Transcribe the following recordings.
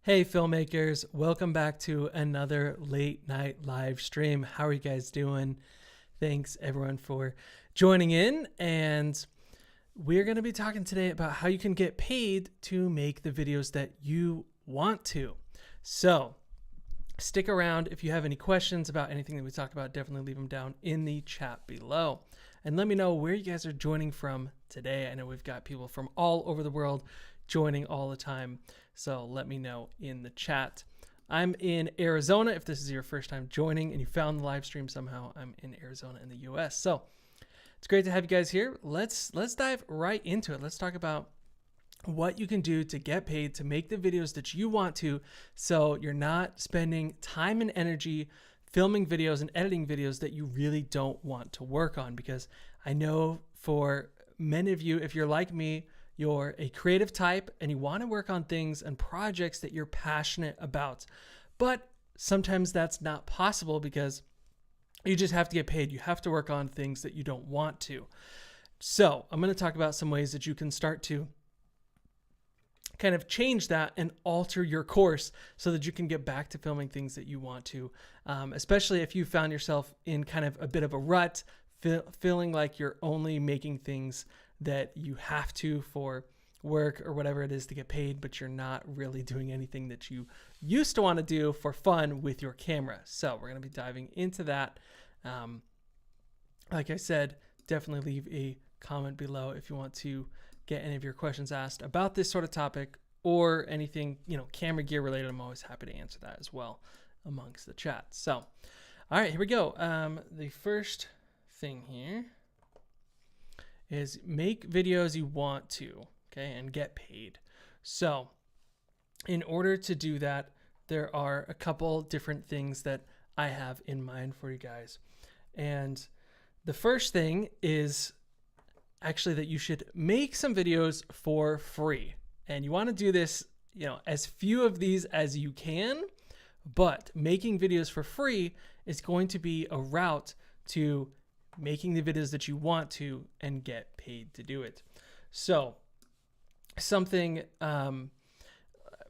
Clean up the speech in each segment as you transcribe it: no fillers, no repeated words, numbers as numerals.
Hey filmmakers, welcome back to another late night live stream. How are you guys doing? Thanks everyone for joining in, and we're going to be talking today about how you can get paid to make the videos that you want to. So stick around. If you have any questions about anything that we talk about, definitely leave them down in the chat below. And let me know where you guys are joining from today. I know we've got people from all over the world joining all the time, so let me know in the chat. I'm in Arizona. If this is your first time joining and you found the live stream somehow, I'm in Arizona in the US. So it's great to have you guys here. Let's dive right into it. Let's talk about what you can do to get paid to make the videos that you want to, so you're not spending time and energy filming videos and editing videos that you really don't want to work on. Because I know for many of you, if you're like me, you're a creative type and you want to work on things and projects that you're passionate about. But sometimes that's not possible because you just have to get paid. You have to work on things that you don't want to. So I'm going to talk about some ways that you can start to kind of change that and alter your course so that you can get back to filming things that you want to, especially if you found yourself in kind of a bit of a rut, feeling like you're only making things that you have to for work or whatever it is to get paid, but you're not really doing anything that you used to want to do for fun with your camera. So we're going to be diving into that. Like I said, definitely leave a comment below if you want to get any of your questions asked about this sort of topic or anything, camera gear related. I'm always happy to answer that as well amongst the chat. So, all right, here we go. The first thing here is make videos you want to, okay, and get paid. So in order to do that, there are a couple different things that I have in mind for you guys. And the first thing is actually that you should make some videos for free. And you want to do this, as few of these as you can, but making videos for free is going to be a route to making the videos that you want to and get paid to do it. So something,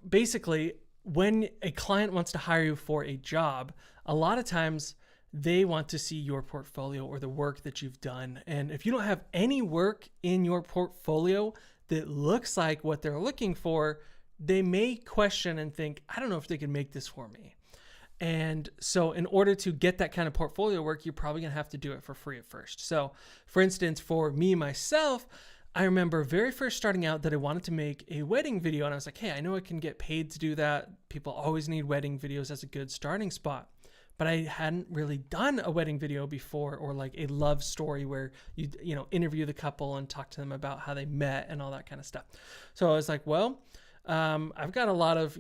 basically when a client wants to hire you for a job, a lot of times they want to see your portfolio or the work that you've done. And if you don't have any work in your portfolio that looks like what they're looking for, they may question and think, I don't know if they can make this for me. And so in order to get that kind of portfolio work, you're probably gonna have to do it for free at first. So for instance, for me, myself, I remember very first starting out that I wanted to make a wedding video. And I was like, hey, I know I can get paid to do that. People always need wedding videos as a good starting spot. But I hadn't really done a wedding video before, or like a love story where you interview the couple and talk to them about how they met and all that kind of stuff. So I was like, well, I've got a lot of,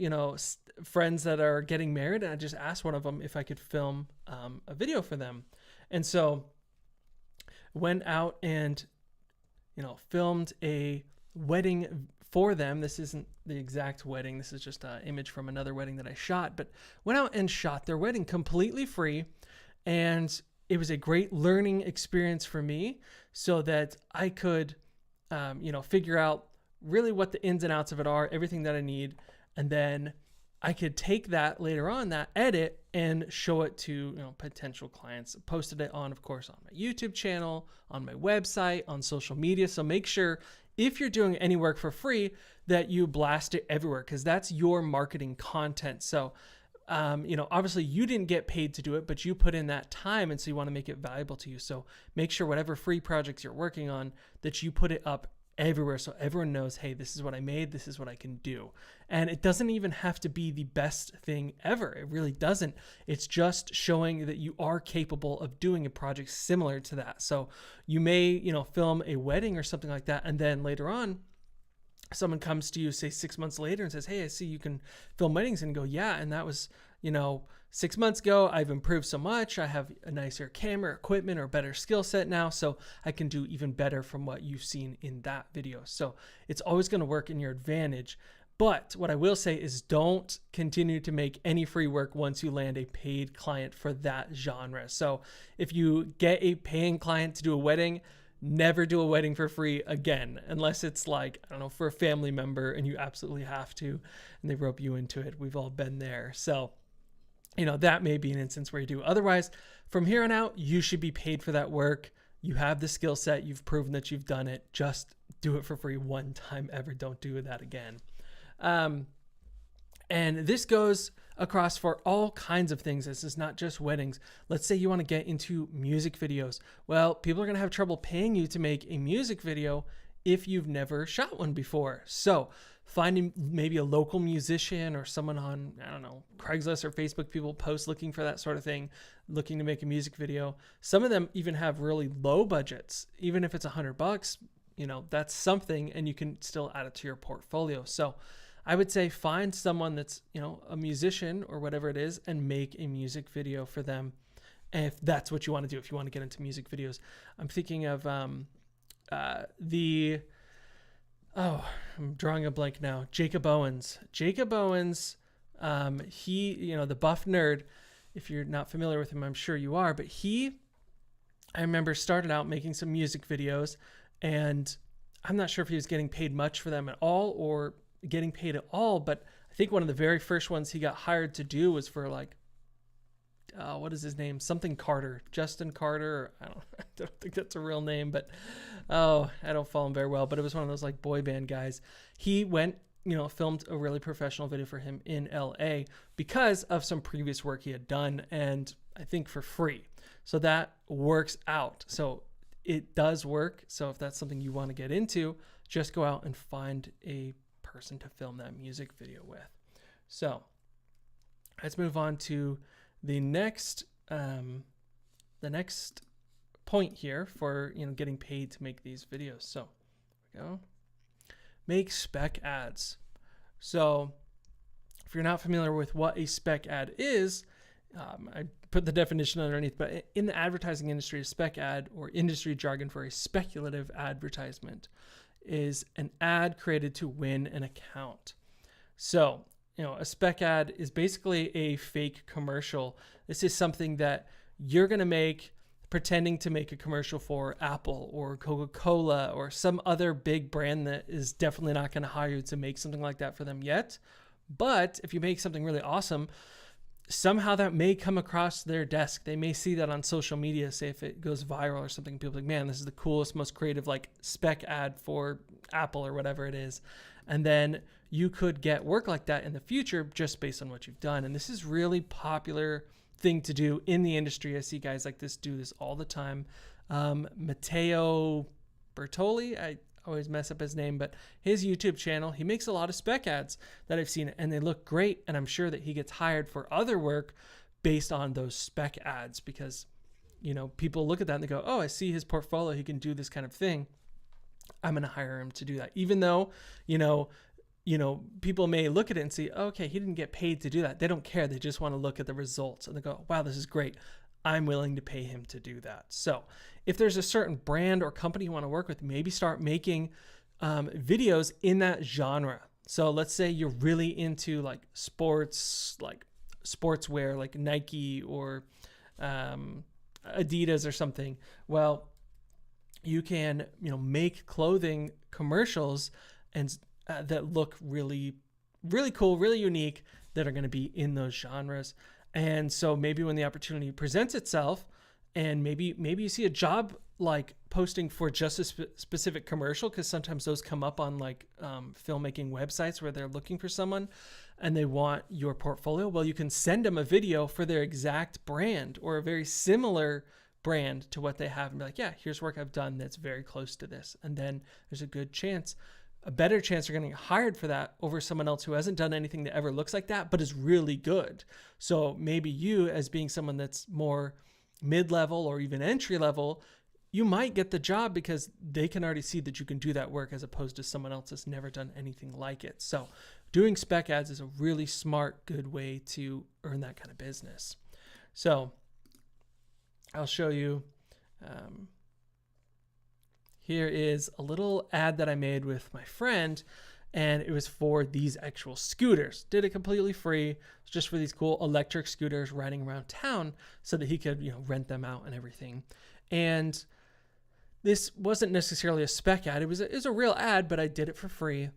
friends that are getting married, and I just asked one of them if I could film a video for them. And so went out and, filmed a wedding for them. This isn't the exact wedding. This is just an image from another wedding that I shot, but went out and shot their wedding completely free. And it was a great learning experience for me so that I could, figure out really what the ins and outs of it are, everything that I need. And then I could take that later on, that edit, and show it to potential clients. Posted it on, of course, on my YouTube channel, on my website, on social media. So make sure if you're doing any work for free that you blast it everywhere, because that's your marketing content. So, obviously you didn't get paid to do it, but you put in that time, and so you want to make it valuable to you. So make sure whatever free projects you're working on that you put it up everywhere so everyone knows, hey, this is what I made, this is what I can do. And it doesn't even have to be the best thing ever. It really doesn't. It's just showing that you are capable of doing a project similar to that. So you may, film a wedding or something like that, and then later on someone comes to you, say 6 months later, and says, hey, I see you can film weddings, and go, yeah, and that was 6 months ago. I've improved so much. I have a nicer camera, equipment, or better skill set now, so I can do even better from what you've seen in that video. So it's always going to work in your advantage. But what I will say is don't continue to make any free work once you land a paid client for that genre. So if you get a paying client to do a wedding, never do a wedding for free again, unless it's like, I don't know, for a family member and you absolutely have to, and they rope you into it. We've all been there. So, that may be an instance where you do. Otherwise, from here on out, you should be paid for that work. You have the skill set. You've proven that you've done it. Just do it for free one time ever. Don't do that again. And this goes across for all kinds of things. This is not just weddings. Let's say you want to get into music videos. Well, people are going to have trouble paying you to make a music video if you've never shot one before. So finding maybe a local musician or someone on, I don't know, Craigslist or Facebook, people post looking for that sort of thing, looking to make a music video. Some of them even have really low budgets. Even if it's $100, that's something, and you can still add it to your portfolio. So I would say find someone that's, a musician or whatever it is, and make a music video for them. And if that's what you want to do, if you want to get into music videos, I'm thinking of I'm drawing a blank now. Jacob Owens. He, the buff nerd, if you're not familiar with him, I'm sure you are, but I remember started out making some music videos, and I'm not sure if he was getting paid much for them at all or getting paid at all, but I think one of the very first ones he got hired to do was for like, what is his name? Something Carter, Justin Carter. I don't think that's a real name, but I don't follow him very well, but it was one of those like boy band guys. He went, filmed a really professional video for him in LA because of some previous work he had done, and I think for free. So that works out. So it does work. So if that's something you want to get into, just go out and find a person to film that music video with. So let's move on to the next point here for getting paid to make these videos. So there we go. Make spec ads. So if you're not familiar with what a spec ad is, I put the definition underneath, but in the advertising industry, a spec ad, or industry jargon for a speculative advertisement, is an ad created to win an account. So, a spec ad is basically a fake commercial. This is something that you're going to make pretending to make a commercial for Apple or Coca-Cola or some other big brand that is definitely not going to hire you to make something like that for them yet. But if you make something really awesome, somehow that may come across their desk. They may see that on social media, say if it goes viral or something, people are like, man, this is the coolest, most creative like spec ad for Apple or whatever it is. And then you could get work like that in the future just based on what you've done. And this is really popular thing to do in the industry. I see guys like this do this all the time. Matteo Bertoli, I always mess up his name, but his YouTube channel, he makes a lot of spec ads that I've seen, and they look great. And I'm sure that he gets hired for other work based on those spec ads because, people look at that and they go, oh, I see his portfolio. He can do this kind of thing. I'm going to hire him to do that. Even though, people may look at it and see, okay, he didn't get paid to do that. They don't care. They just want to look at the results and they go, wow, this is great. I'm willing to pay him to do that. So if there's a certain brand or company you want to work with, maybe start making videos in that genre. So let's say you're really into like sports, like sportswear, like Nike or Adidas or something. Well, you can, make clothing commercials and that look really, really cool, really unique, that are going to be in those genres. And so maybe when the opportunity presents itself, and maybe you see a job like posting for just a specific commercial, because sometimes those come up on like filmmaking websites where they're looking for someone and they want your portfolio. Well, you can send them a video for their exact brand or a very similar brand to what they have and be like, yeah, here's work I've done that's very close to this. And then there's a good chance, a better chance you're going to get hired for that over someone else who hasn't done anything that ever looks like that, but is really good. So maybe you, as being someone that's more mid-level or even entry-level, you might get the job because they can already see that you can do that work as opposed to someone else that's never done anything like it. So doing spec ads is a really smart, good way to earn that kind of business. So I'll show you. Here is a little ad that I made with my friend, and it was for these actual scooters. Did it completely free. It's just for these cool electric scooters riding around town so that he could, rent them out and everything. And this wasn't necessarily a spec ad. It was a real ad, but I did it for free.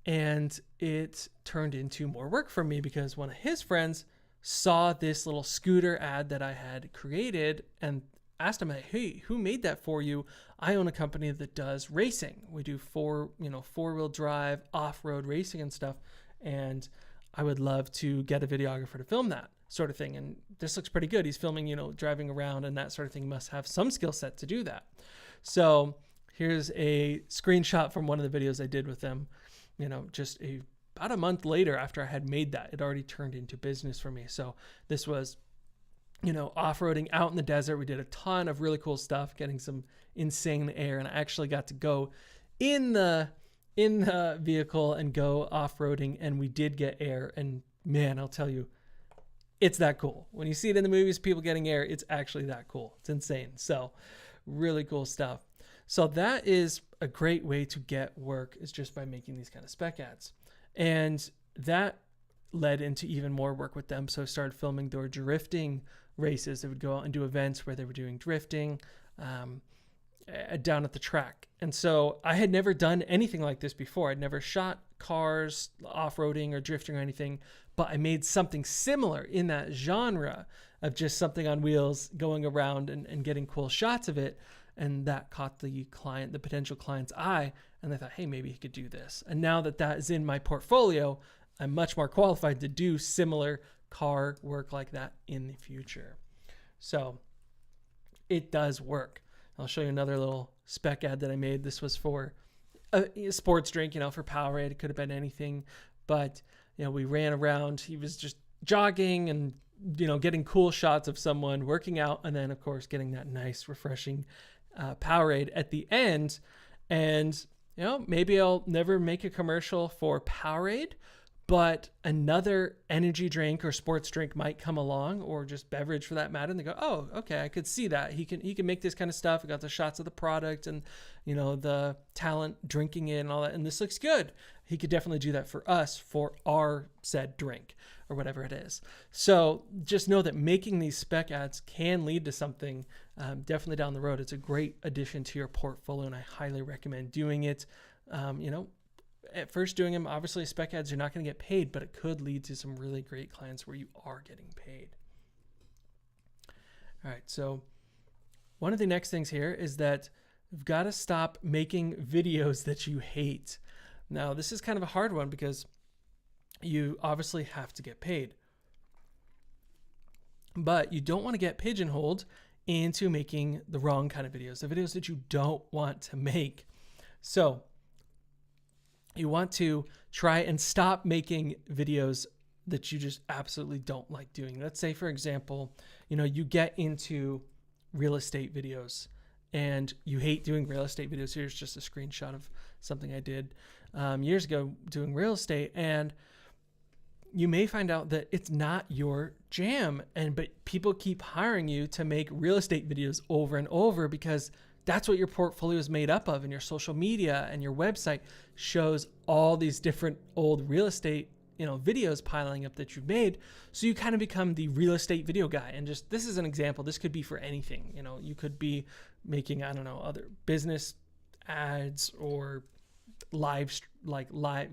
And it turned into more work for me because one of his friends saw this little scooter ad that I had created and asked him, hey, who made that for you? I own a company that does racing. We do four-wheel drive, off-road racing and stuff. And I would love to get a videographer to film that sort of thing. And this looks pretty good. He's filming, driving around and that sort of thing. He must have some skill set to do that. So here's a screenshot from one of the videos I did with them. Just about a month later after I had made that, it already turned into business for me. So this was, off-roading out in the desert. We did a ton of really cool stuff, getting some insane air. And I actually got to go in the vehicle and go off-roading, and we did get air. And man, I'll tell you, it's that cool. When you see it in the movies, people getting air, it's actually that cool. It's insane. So really cool stuff. So that is a great way to get work, is just by making these kind of spec ads. And that led into even more work with them. So I started filming their drifting races. They would go out and do events where they were doing drifting down at the track. And so I had never done anything like this before. I'd never shot cars, off-roading or drifting or anything, but I made something similar in that genre of just something on wheels going around and getting cool shots of it. And that caught the potential client's eye. And they thought, hey, maybe he could do this. And now that is in my portfolio, I'm much more qualified to do similar car work like that in the future. So it does work. I'll show you another little spec ad that I made. This was for a sports drink, for Powerade. It could have been anything. But, we ran around. He was just jogging and, getting cool shots of someone working out. And then, of course, getting that nice, refreshing Powerade at the end. And, maybe I'll never make a commercial for Powerade, but another energy drink or sports drink might come along, or just beverage for that matter. And they go, oh, okay, I could see that. He can make this kind of stuff. I got the shots of the product and, the talent drinking it and all that. And this looks good. He could definitely do that for us, for our said drink or whatever it is. So just know that making these spec ads can lead to something definitely down the road. It's a great addition to your portfolio, and I highly recommend doing it. At first doing them, obviously spec ads, you're not going to get paid, but it could lead to some really great clients where you are getting paid. All right. So one of the next things here is that you've got to stop making videos that you hate. Now, this is kind of a hard one because you obviously have to get paid, but you don't want to get pigeonholed into making the wrong kind of videos, the videos that you don't want to make. So you want to try and stop making videos that you just absolutely don't like doing. Let's say, for example, you get into real estate videos and you hate doing real estate videos. Here's just a screenshot of something I did years ago doing real estate. And you may find out that it's not your jam, but people keep hiring you to make real estate videos over and over because that's what your portfolio is made up of, and your social media and your website shows all these different old real estate, videos piling up that you've made. So you kind of become the real estate video guy. And just, this is an example. This could be for anything. You could be making, other business ads or live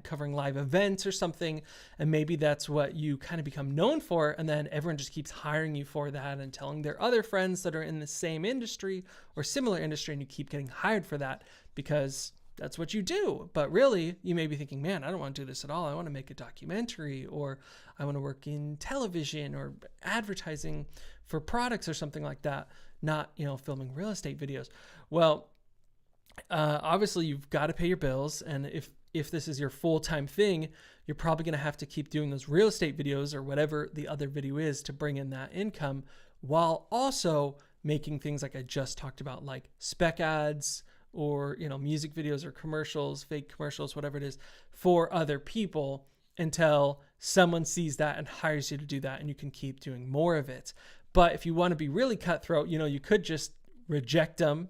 covering live events or something, and maybe that's what you kind of become known for, and then everyone just keeps hiring you for that and telling their other friends that are in the same industry or similar industry, and you keep getting hired for that because that's what you do. But really, you may be thinking, man, I don't want to do this at all. I want to make a documentary, or I want to work in television or advertising for products or something like that, not filming real estate videos. Well, obviously you've got to pay your bills. And if this is your full-time thing, you're probably going to have to keep doing those real estate videos or whatever the other video is to bring in that income, while also making things like I just talked about, like spec ads or, music videos or commercials, fake commercials, whatever it is, for other people until someone sees that and hires you to do that, and you can keep doing more of it. But if you want to be really cutthroat, you could just reject them.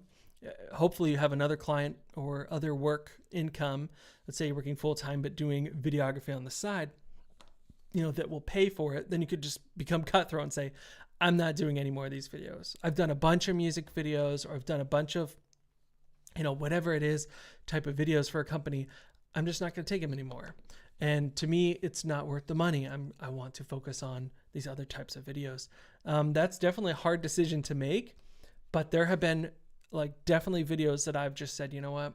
Hopefully you have another client or other work income. Let's say you're working full-time but doing videography on the side, that will pay for it. Then you could just become cutthroat and say, I'm not doing any more of these videos. I've done a bunch of music videos, or I've done a bunch of whatever it is, type of videos for a company, I'm just not going to take them anymore. And to me, it's not worth the money. I want to focus on these other types of videos. That's definitely a hard decision to make, but there have been definitely videos that I've just said, you know what,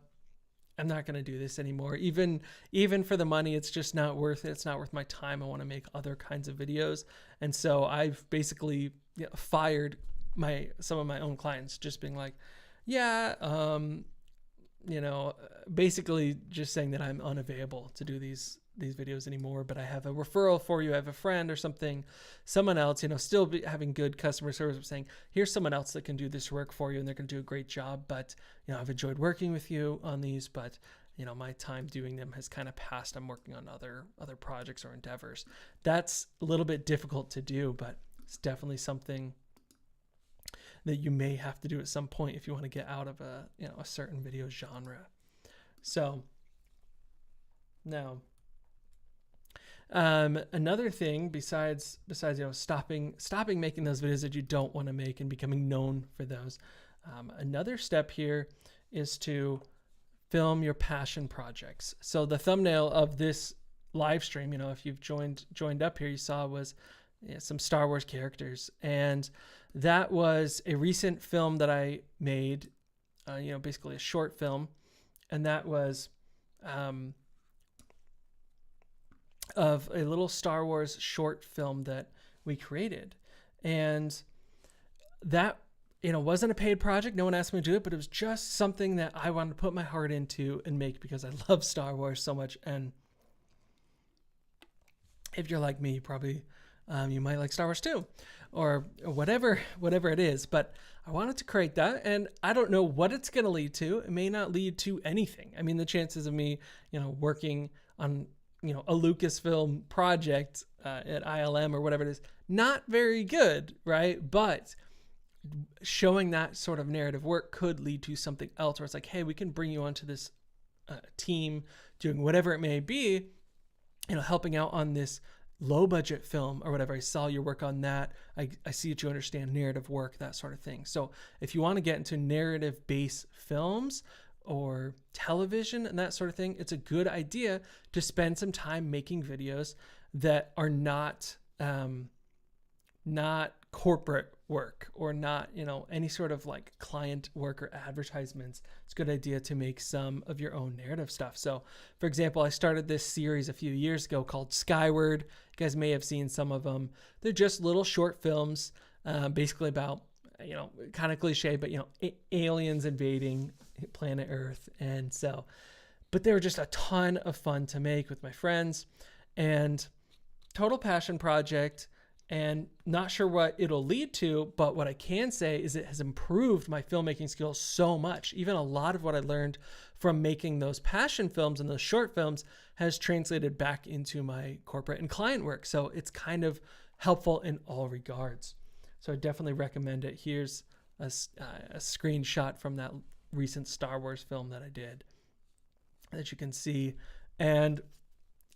I'm not going to do this anymore. Even for the money, it's just not worth it. It's not worth my time. I want to make other kinds of videos. And so I've basically fired some of my own clients, just being like, yeah, basically just saying that I'm unavailable to do these videos anymore, but I have a referral for you. I have a friend or someone else, still having good customer service, saying, here's someone else that can do this work for you and they're going to do a great job. But, I've enjoyed working with you on these, but my time doing them has kind of passed. I'm working on other projects or endeavors. That's a little bit difficult to do, but it's definitely something that you may have to do at some point if you want to get out of a certain video genre. So now, another thing besides stopping making those videos that you don't want to make and becoming known for those, another step here is to film your passion projects. So the thumbnail of this live stream, if you've joined up here, you saw was some Star Wars characters, and that was a recent film that I made, basically a short film, and that was of a little Star Wars short film that we created. And that, wasn't a paid project. No one asked me to do it, but it was just something that I wanted to put my heart into and make because I love Star Wars so much. And if you're like me, probably you might like Star Wars too, or whatever it is. But I wanted to create that, and I don't know what it's going to lead to. It may not lead to anything. I mean, the chances of me, working on a Lucasfilm project at ILM or whatever it is, not very good, right? But showing that sort of narrative work could lead to something else where it's like, hey, we can bring you onto this team doing whatever it may be, helping out on this low budget film or whatever. I saw your work on that. I see that you understand narrative work, that sort of thing. So if you want to get into narrative based films or television and that sort of thing, it's a good idea to spend some time making videos that are not corporate work or not, any sort of client work or advertisements. It's a good idea to make some of your own narrative stuff. So for example, I started this series a few years ago called Skyward. You guys may have seen some of them. They're just little short films, basically about, kind of cliche, but, aliens invading planet Earth. And so, but they were just a ton of fun to make with my friends, and total passion project. And not sure what it'll lead to, but what I can say is it has improved my filmmaking skills so much. Even a lot of what I learned from making those passion films and those short films has translated back into my corporate and client work. So it's kind of helpful in all regards. So I definitely recommend it. Here's a screenshot from that recent Star Wars film that I did that you can see. And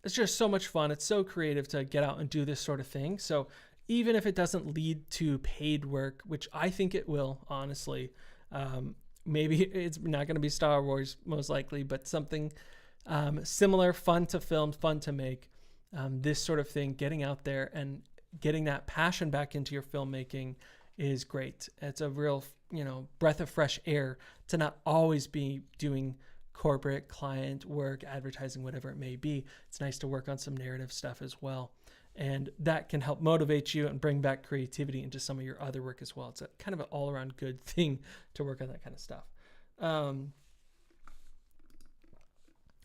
it's just so much fun. It's so creative to get out and do this sort of thing. So even if it doesn't lead to paid work, which I think it will, honestly, maybe it's not going to be Star Wars most likely, but something similar, fun to film, fun to make, this sort of thing, getting out there and getting that passion back into your filmmaking is great. It's a real, breath of fresh air to not always be doing corporate client work, advertising, whatever it may be. It's nice to work on some narrative stuff as well. And that can help motivate you and bring back creativity into some of your other work as well. It's a kind of an all around good thing to work on that kind of stuff.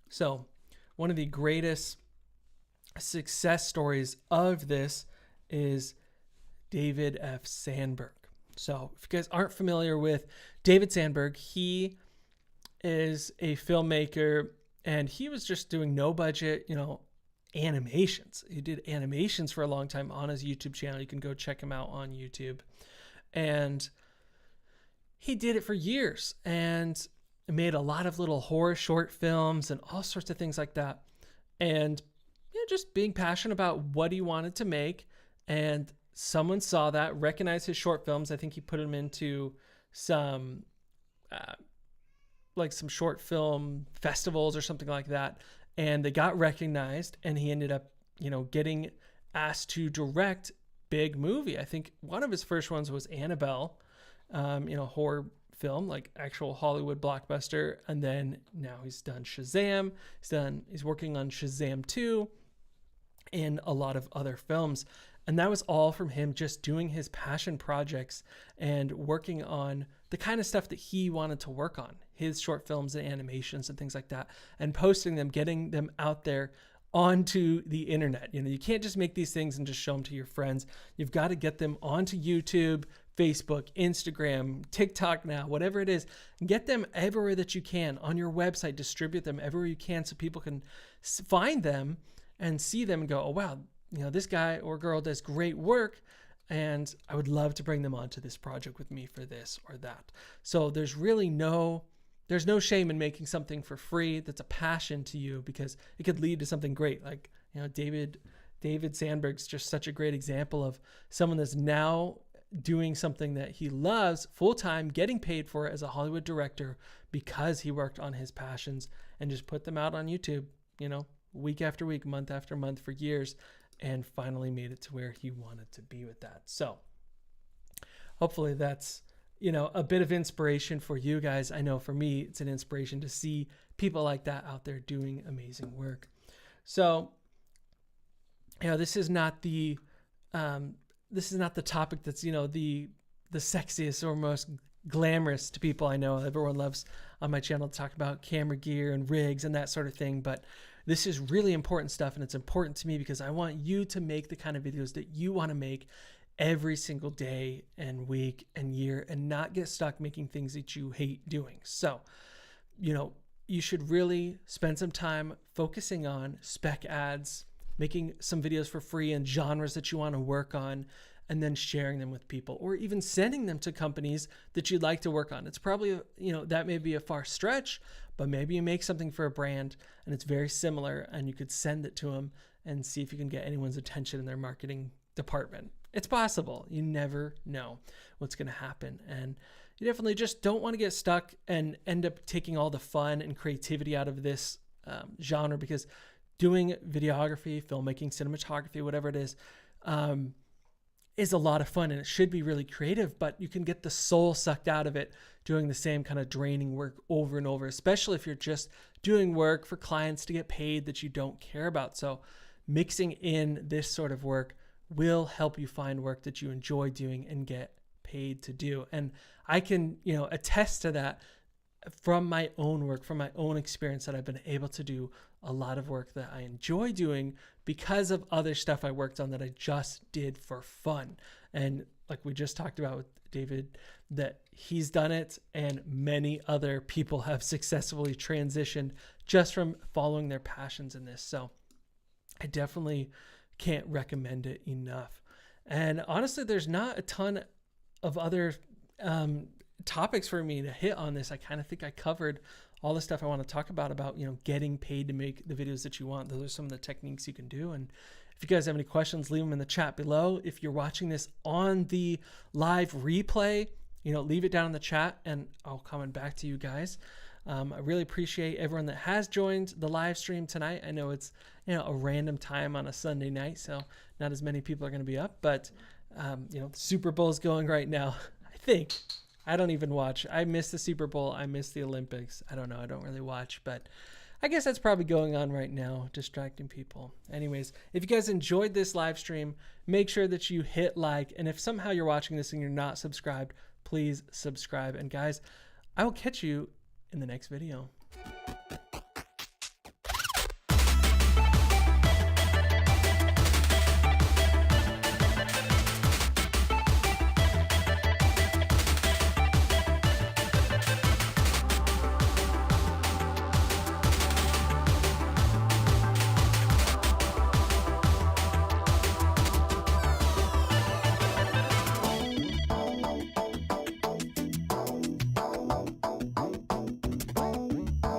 So one of the greatest success stories of this is David F. Sandberg. So if you guys aren't familiar with David Sandberg, he is a filmmaker, and he was just doing no budget, animations. He did animations for a long time on his YouTube channel. You can go check him out on YouTube. And he did it for years and made a lot of little horror short films and all sorts of things like that. And just being passionate about what he wanted to make. And someone saw that, recognized his short films. I think he put them into some like some short film festivals or something like that, and they got recognized, and he ended up, getting asked to direct big movie. I think one of his first ones was Annabelle, horror film, like actual Hollywood blockbuster. And then now he's done Shazam. He's working on Shazam 2 and a lot of other films. And that was all from him just doing his passion projects and working on the kind of stuff that he wanted to work on, his short films and animations and things like that, and posting them, getting them out there onto the internet. You can't just make these things and just show them to your friends. You've got to get them onto YouTube, Facebook, Instagram, TikTok now, whatever it is. Get them everywhere that you can on your website, distribute them everywhere you can so people can find them and see them and go, oh, wow, this guy or girl does great work, and I would love to bring them onto this project with me for this or that. So there's no shame in making something for free that's a passion to you, because it could lead to something great. Like, David Sandberg's just such a great example of someone that's now doing something that he loves full-time, getting paid for it as a Hollywood director because he worked on his passions and just put them out on YouTube, week after week, month after month for years, and finally made it to where he wanted to be with that. So hopefully that's, a bit of inspiration for you guys. I know for me, it's an inspiration to see people like that out there doing amazing work. So, this is not the topic that's, the sexiest or most glamorous to people. I know everyone loves on my channel to talk about camera gear and rigs and that sort of thing, but this is really important stuff, and it's important to me because I want you to make the kind of videos that you want to make every single day and week and year, and not get stuck making things that you hate doing. So, you should really spend some time focusing on spec ads, making some videos for free and genres that you want to work on, and then sharing them with people, or even sending them to companies that you'd like to work on. It's probably, that may be a far stretch, but maybe you make something for a brand and it's very similar, and you could send it to them and see if you can get anyone's attention in their marketing department. It's possible. You never know what's going to happen. And you definitely just don't want to get stuck and end up taking all the fun and creativity out of this genre, because doing videography, filmmaking, cinematography, whatever it is a lot of fun, and it should be really creative, but you can get the soul sucked out of it doing the same kind of draining work over and over, especially if you're just doing work for clients to get paid that you don't care about. So mixing in this sort of work will help you find work that you enjoy doing and get paid to do. And I can, attest to that from my own work, from my own experience, that I've been able to do a lot of work that I enjoy doing because of other stuff I worked on that I just did for fun. And like we just talked about with David, that he's done it, and many other people have successfully transitioned just from following their passions in this. So I definitely can't recommend it enough. And honestly, there's not a ton of other topics for me to hit on this. I kind of think I covered all the stuff I want to talk about, getting paid to make the videos that you want. Those are some of the techniques you can do. And if you guys have any questions, leave them in the chat below. If you're watching this on the live replay, leave it down in the chat and I'll comment back to you guys. I really appreciate everyone that has joined the live stream tonight. I know it's a random time on a Sunday night, so not as many people are going to be up, but the Super Bowl is going right now. I think. I don't even watch. I miss the Super Bowl. I miss the Olympics. I don't know. I don't really watch, but I guess that's probably going on right now, distracting people. Anyways, if you guys enjoyed this live stream, make sure that you hit like, and if somehow you're watching this and you're not subscribed, please subscribe. And guys, I will catch you in the next video.